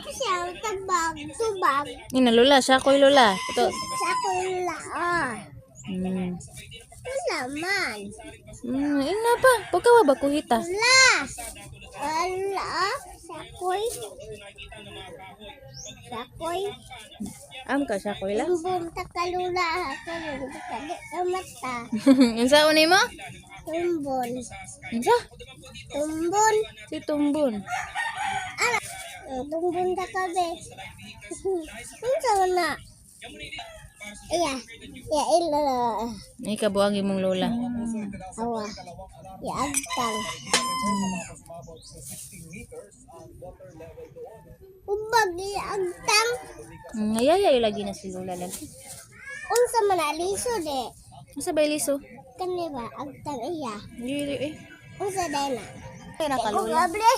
Siya tabag, tubag. Ina lola, siya ko'y lola. Ito. Sa kulula. Hmm. Wala man. Ina pa. Pagkawa ba kuhita? Wala. Wala. Sakoy. Sakoy. Am ka siya ko'y la? Tumbong takalula. Tumbong takamata. Unsa unay mo? Tumbon. Unsa? Tumbon. Si Tumbon. Tumbon takabe. Unsa na? Iya. Ya ila. Ay kabuang imong lola. Awa. Ya agtang. Ubag ya agtang. Ngayaya lagi na si lola lagi. Unsa man aliso de? Unsa ba liso? Kani ba agtang iya? Dili eh. Unsa dai na? Ay naka lola. Able.